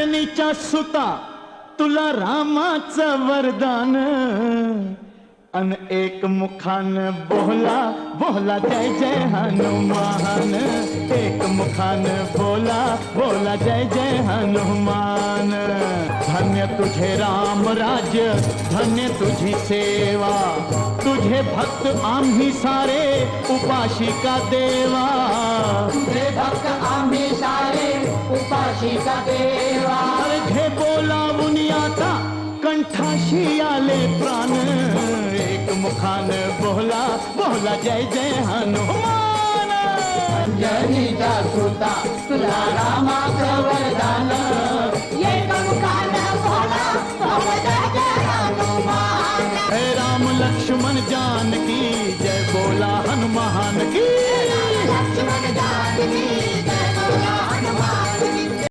अंजनीच्या सुता तुला रामाचं वरदान अन एक मुखान बोला बोला जय जय हनुमान एक मुखान बोला बोला जय जय हनुमान धन्य तुझे राम राज्य धन्य तुझी सेवा तुझे भक्त आम्ही सारे उपाशिका देवा तुझे भक्त आम्ही सारे उपाशिका देवा घे बोलावून आता कंठाशी आले प्राण एक मुखान बोला बोला जय जय हनुमान अंजनीचा सुता तुला रामाचं